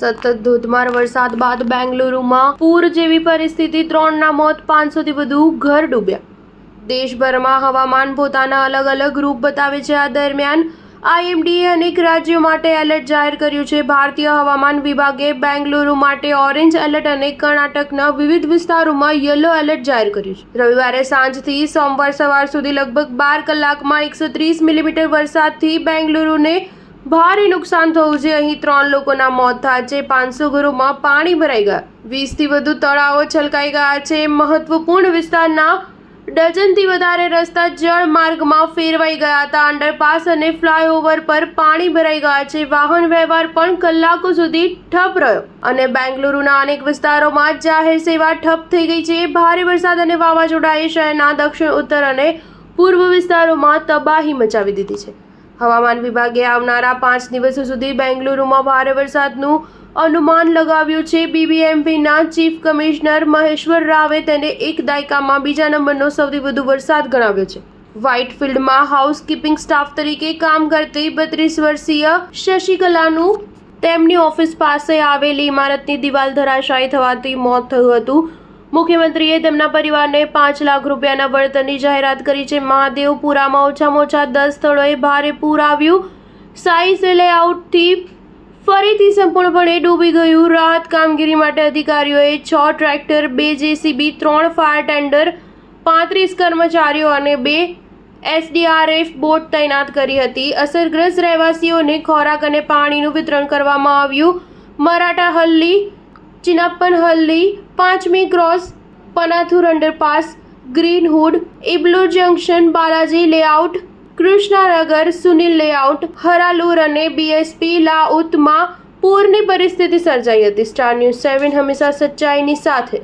સતત ધોધમાર વરસાદ બાદ બેંગલુરુમાં પૂર જેવી પરિસ્થિતિ, 3ના મોત, 500થી વધુ ઘર ડૂબ્યા. દેશભરમાં હવામાન પોતાના અલગ અલગ રૂપ બતાવે છે. આ દરમિયાન IMDએ અનેક રાજ્યો માટે એલર્ટ જાહેર કર્યું છે. ભારતીય હવામાન વિભાગે બેંગલુરુ માટે ઓરેન્જ એલર્ટ અને કર્ણાટકના વિવિધ વિસ્તારોમાં યલો એલર્ટ જાહેર કર્યું છે. રવિવારે સાંજથી સોમવાર સવાર સુધી લગભગ 12 કલાકમાં 130 મિલીમીટર વરસાદથી બેંગલુરુને ભારે નુકસાન થયું છે. અહીં 3 લોકોના મોત થયા છે. 500 ઘરોમાં પાણી ભરાઈ ગયા. 20થી વધુ તળાવો છલકાઈ ગયા છે. મહત્વપૂર્ણ વિસ્તારના ડઝનથી વધારે રસ્તા જળમાર્ગમાં ફેરવાઈ ગયા હતા. અંડરપાસ અને ફ્લાયઓવર પર પાણી ભરાઈ ગયા છે. વાહન વ્યવહાર પણ કલાકો સુધી ઠપ રહ્યો અને બેંગલુરુના અનેક વિસ્તારોમાં જાહેર સેવા ઠપ થઈ ગઈ છે. ભારે વરસાદ અને વાવાઝોડાએ શહેરના દક્ષિણ, ઉત્તર અને પૂર્વ વિસ્તારોમાં તબાહી મચાવી દીધી છે. હવામાન વિભાગે આવનારા 5 દિવસો સુધી બેંગલુરુમાં ભારે વરસાદનું અનુમાન લગાવ્યું છે. BBMPના ચીફ કમિશનર મહેશ્વર રાવે તેને એક દાયકામાં બીજા નંબરનો સૌથી વધુ વરસાદ ગણાવ્યો છે. વ્હાઇટફિલ્ડમાં હાઉસકીપિંગ સ્ટાફ તરીકે કામ કરતી 32 વર્ષીય શશિકલાનું તેમની ઓફિસ પાસે આવેલી ઇમારતની દિવાલ ધરાશાયી થવાથી મોત થયું હતું. મુખ્યમંત્રીએ તેમના પરિવારને 5 લાખ રૂપિયાના વળતરની જાહેરાત કરી છે. મહાદેવપુરામાં ઓછામાં ઓછા 10 સ્થળોએ ભારે પૂર આવ્યું. સાઈસે લેઆઉટથી ફરીથી સંપૂર્ણપણે ડૂબી ગયું. રાહત કામગીરી માટે અધિકારીઓએ 6 ટ્રેક્ટર, 2 JCB, 3 ફાયર ટેન્ડર, 35 કર્મચારીઓ અને 2 SDRF બોટ તૈનાત કરી હતી. અસરગ્રસ્ત રહેવાસીઓને ખોરાક અને પાણીનું વિતરણ કરવામાં આવ્યું. મરાઠાહલ્લી, ચિનાપ્પનહલ્લી, 5મી cross, Panathur underpass, Greenwood, Ibblur junction, Balaji layout, Krishnanagar, Sunil layout, Haralur અને BSP લાઉતમાં પૂરની પરિસ્થિતિ સર્જાઈ હતી. સ્ટાર ન્યૂઝ 7 હંમેશા સચ્ચાઈની સાથે.